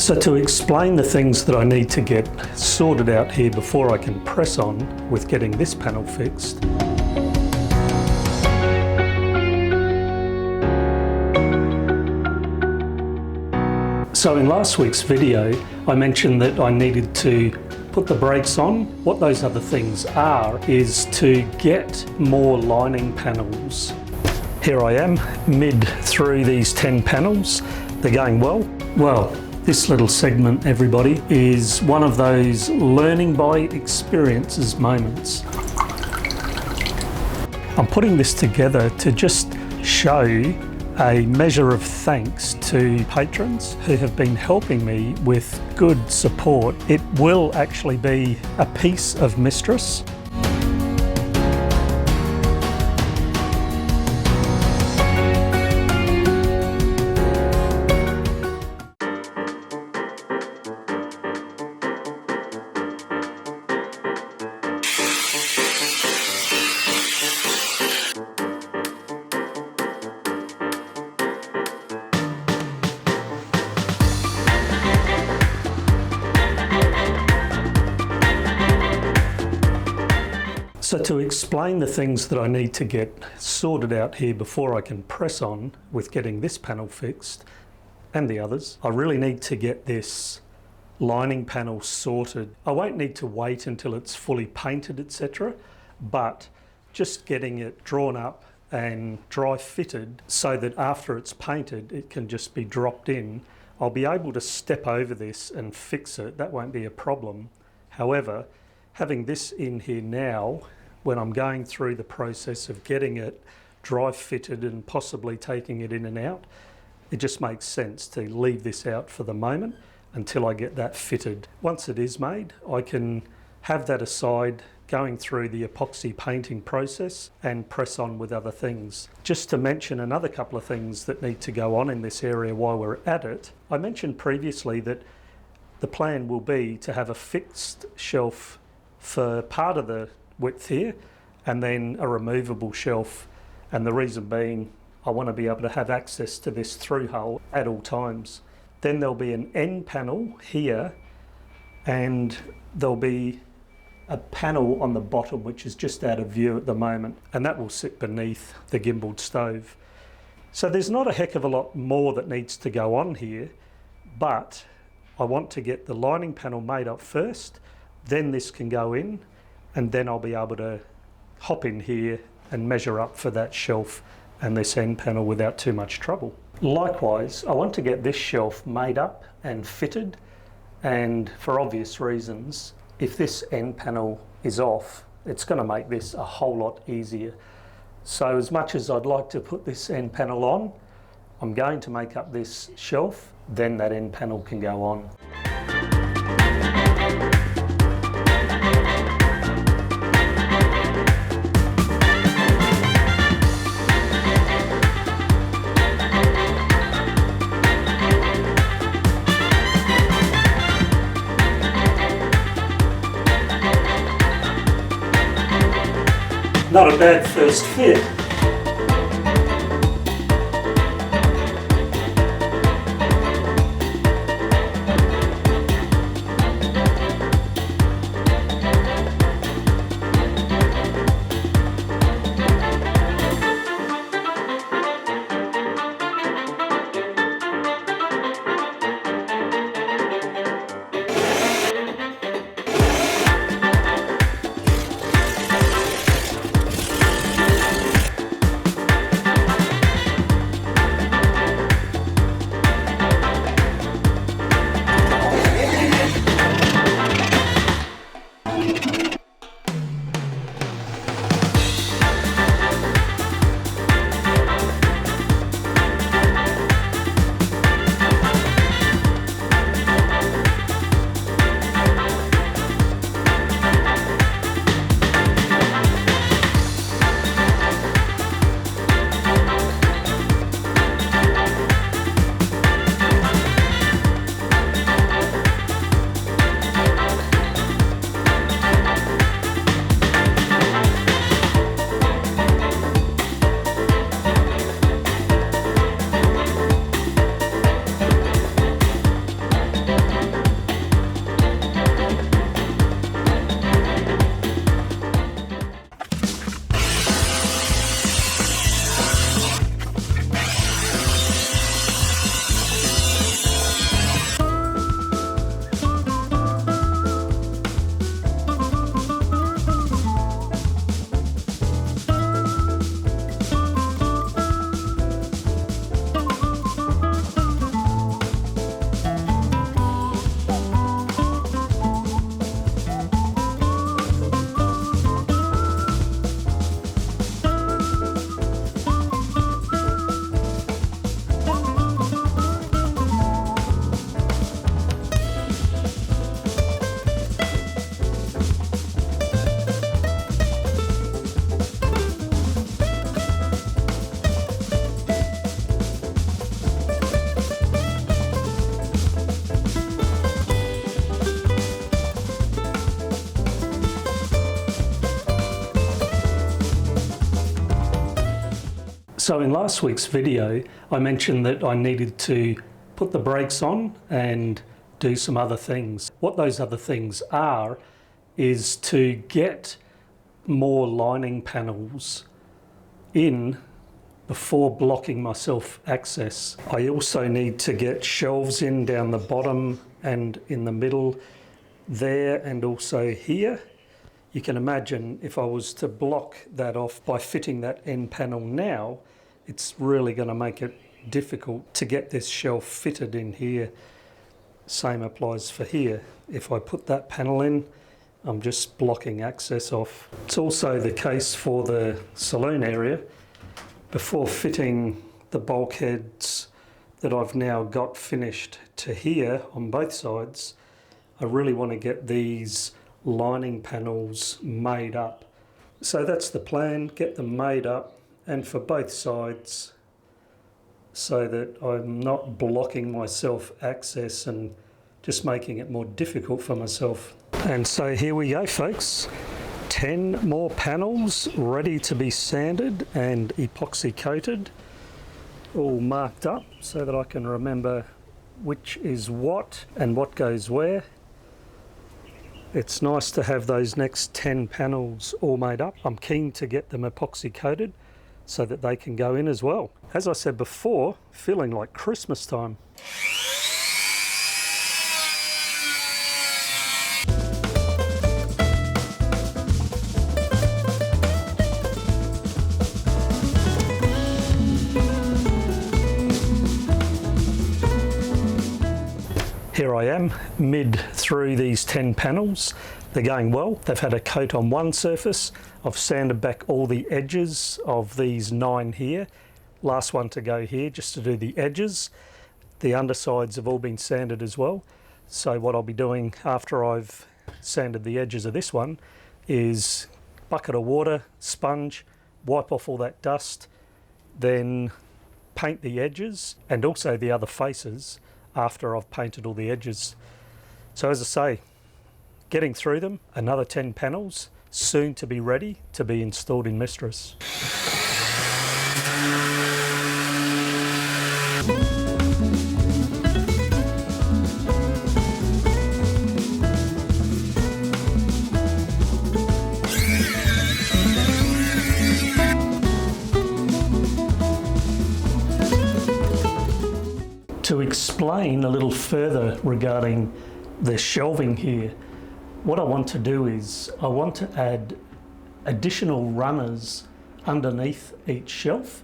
So to explain the things that I need to get sorted out here before I can press on with getting this panel fixed. So in last week's video, I mentioned that I needed to put the brakes on. What those other things are is to get more lining panels. Here I am, mid through these 10 panels. They're going well. Well, this little segment, everybody, is one of those learning by experiences moments. I'm putting this together to just show a measure of thanks to patrons who have been helping me with good support. It will actually be a piece of Mistress. So to explain the things that I need to get sorted out here before I can press on with getting this panel fixed and the others, I really need to get this lining panel sorted. I won't need to wait until it's fully painted, etc., but just getting it drawn up and dry fitted so that after it's painted it can just be dropped in. I'll be able to step over this and fix it. That won't be a problem. However, having this in here now, when I'm going through the process of getting it dry fitted and possibly taking it in and out, it just makes sense to leave this out for the moment until I get that fitted. Once it is made, I can have that aside, going through the epoxy painting process and press on with other things. Just to mention another couple of things that need to go on in this area while we're at it, I mentioned previously that the plan will be to have a fixed shelf for part of the width here and then a removable shelf, and the reason being I want to be able to have access to this through hole at all times. Then there'll be an end panel here and there'll be a panel on the bottom which is just out of view at the moment, and that will sit beneath the gimbaled stove. So there's not a heck of a lot more that needs to go on here, but I want to get the lining panel made up first, then this can go in, and then I'll be able to hop in here and measure up for that shelf and this end panel without too much trouble. Likewise, I want to get this shelf made up and fitted, and for obvious reasons, if this end panel is off, it's going to make this a whole lot easier. So as much as I'd like to put this end panel on, I'm going to make up this shelf, then that end panel can go on. Not a bad first fit. So in last week's video, I mentioned that I needed to put the brakes on and do some other things. What those other things are is to get more lining panels in before blocking myself access. I also need to get shelves in down the bottom and in the middle there, and also here. You can imagine if I was to block that off by fitting that end panel now, it's really going to make it difficult to get this shelf fitted in here. Same applies for here. If I put that panel in, I'm just blocking access off. It's also the case for the saloon area. Before fitting the bulkheads that I've now got finished to here on both sides, I really want to get these lining panels made up. So that's the plan, get them made up, and for both sides, so that I'm not blocking myself access and just making it more difficult for myself. And so here we go, folks. 10 more panels ready to be sanded and epoxy coated, all marked up so that I can remember which is what and what goes where. It's nice to have those next 10 panels all made up. I'm keen to get them epoxy coated so that they can go in as well. As I said before, feeling like Christmas time. Here I am, mid through these 10 panels. They're going well. They've had a coat on one surface. I've sanded back all the edges of these 9 here. Last one to go here, just to do the edges. The undersides have all been sanded as well. So what I'll be doing after I've sanded the edges of this one is bucket of water, sponge, wipe off all that dust, then paint the edges and also the other faces after I've painted all the edges. So as I say, getting through them, another 10 panels, soon to be ready to be installed in Mistress. To explain a little further regarding the shelving here, what I want to do is I want to add additional runners underneath each shelf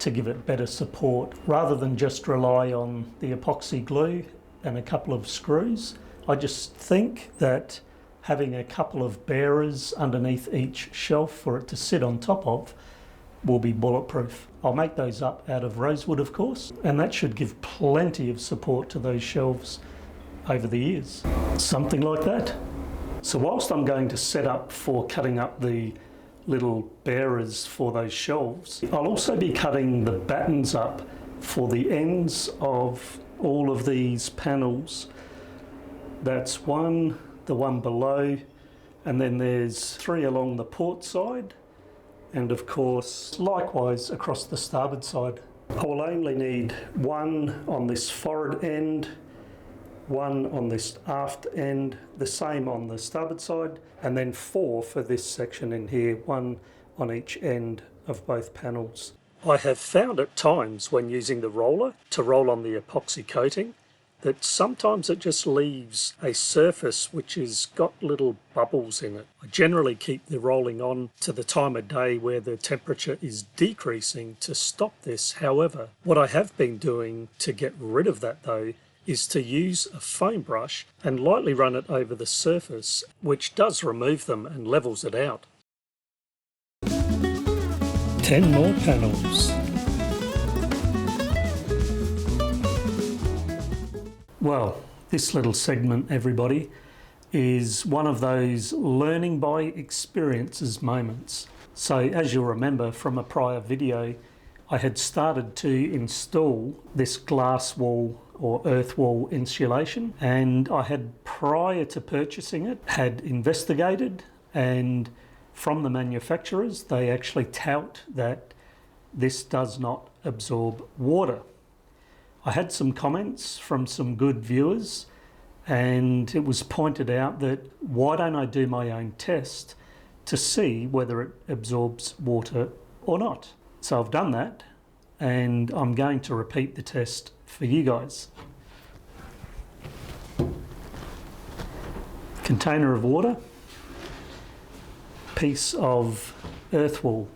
to give it better support. Rather than just rely on the epoxy glue and a couple of screws, I just think that having a couple of bearers underneath each shelf for it to sit on top of will be bulletproof. I'll make those up out of rosewood, of course, and that should give plenty of support to those shelves over the years. Something like that. So whilst I'm going to set up for cutting up the little bearers for those shelves, I'll also be cutting the battens up for the ends of all of these panels. That's one, the one below, and then there's 3 along the port side, and of course likewise across the starboard side. I will only need 1 on this forward end, 1 on this aft end, the same on the starboard side, and then 4 for this section in here, 1 on each end of both panels. I have found at times when using the roller to roll on the epoxy coating that sometimes it just leaves a surface which has got little bubbles in it. I generally keep the rolling on to the time of day where the temperature is decreasing to stop this. However, what I have been doing to get rid of that though is to use a foam brush and lightly run it over the surface, which does remove them and levels it out. 10 more panels. Well, this little segment, everybody, is one of those learning by experiences moments. So as you'll remember from a prior video, I had started to install this glass wall or earth wall insulation, and I had, prior to purchasing it, had investigated, and from the manufacturers they actually tout that this does not absorb water. I had some comments from some good viewers, and it was pointed out that why don't I do my own test to see whether it absorbs water or not. So I've done that, and I'm going to repeat the test for you guys. Container of water, piece of earth wool,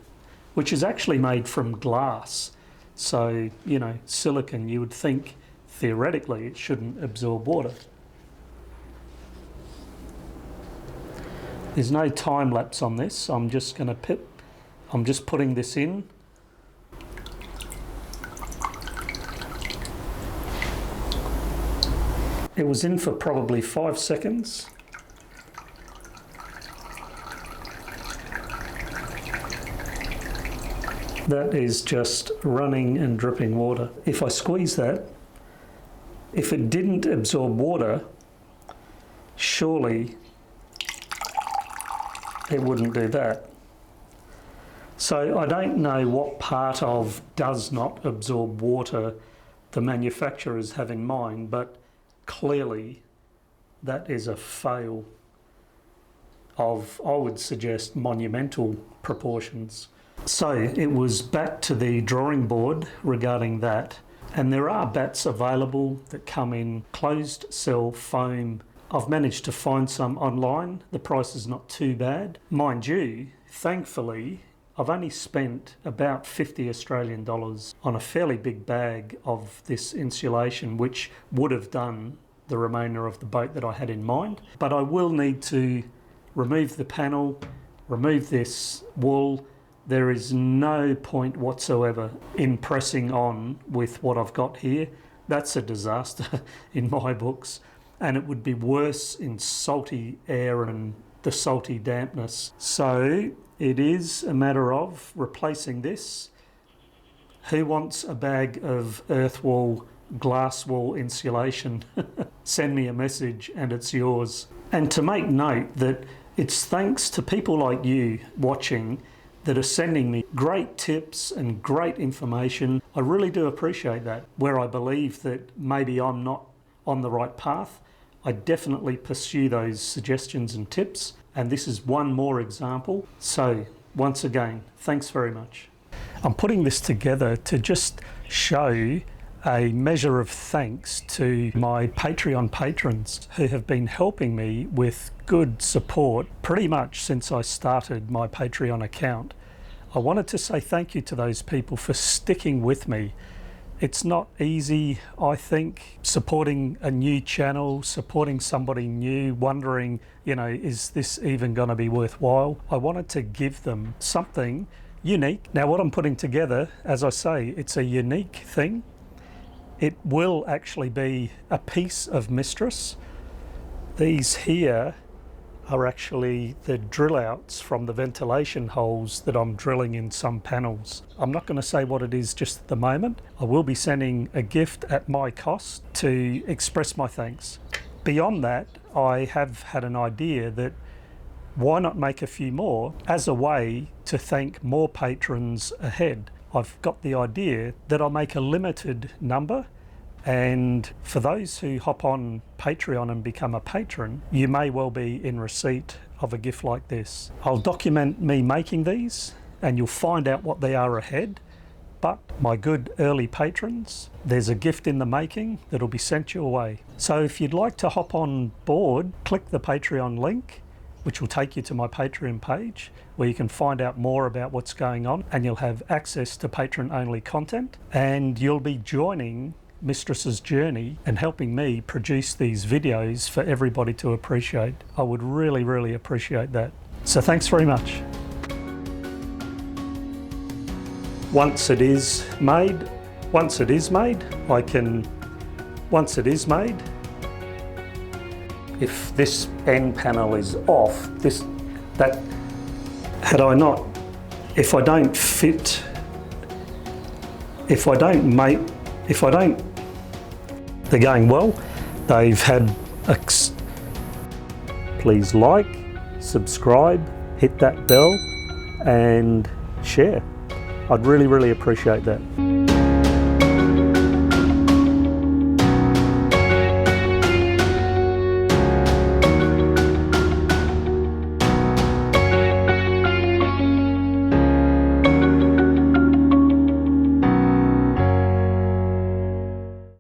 which is actually made from glass. So, you know, silicon, you would think theoretically it shouldn't absorb water. There's no time lapse on this. I'm just putting this in. It was in for probably 5 seconds. That is just running and dripping water. If I squeeze that, if it didn't absorb water, surely it wouldn't do that. So I don't know what part of does not absorb water the manufacturers have in mind, but clearly that is a fail of, I would suggest, monumental proportions. So it was back to the drawing board regarding that, and there are bats available that come in closed cell foam. I've managed to find some online. The price is not too bad. Mind you, thankfully, I've only spent about 50 Australian dollars on a fairly big bag of this insulation, which would have done the remainder of the boat that I had in mind. But I will need to remove the panel, remove this wool. There is no point whatsoever in pressing on with what I've got here. That's a disaster in my books. And it would be worse in salty air and the salty dampness. So it is a matter of replacing this. Who wants a bag of earth wool, glass wool insulation? Send me a message and it's yours. And to make note that it's thanks to people like you watching that are sending me great tips and great information. I really do appreciate that. Where I believe that maybe I'm not on the right path, I definitely pursue those suggestions and tips, and this is one more example. So once again, thanks very much. I'm putting this together to just show a measure of thanks to my Patreon patrons who have been helping me with good support pretty much since I started my Patreon account. I wanted to say thank you to those people for sticking with me. It's not easy, I think, supporting a new channel, supporting somebody new, wondering, you know, is this even going to be worthwhile? I wanted to give them something unique. Now, what I'm putting together, as I say, it's a unique thing. It will actually be a piece of Mistress. These here are actually the drill outs from the ventilation holes that I'm drilling in some panels. I'm not going to say what it is just at the moment. I will be sending a gift at my cost to express my thanks. Beyond that, I have had an idea that why not make a few more as a way to thank more patrons ahead. I've got the idea that I'll make a limited number, and for those who hop on Patreon and become a patron, you may well be in receipt of a gift like this. I'll document me making these and you'll find out what they are ahead. But my good early patrons, there's a gift in the making that'll be sent your way. So if you'd like to hop on board, click the Patreon link, which will take you to my Patreon page where you can find out more about what's going on, and you'll have access to patron only content, and you'll be joining Mistress's journey and helping me produce these videos for everybody to appreciate. I would really, really appreciate that. So thanks very much. Once it is made, if this end panel is off, they're going well. They've had please like, subscribe, hit that bell and share. I'd really, really appreciate that.